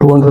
200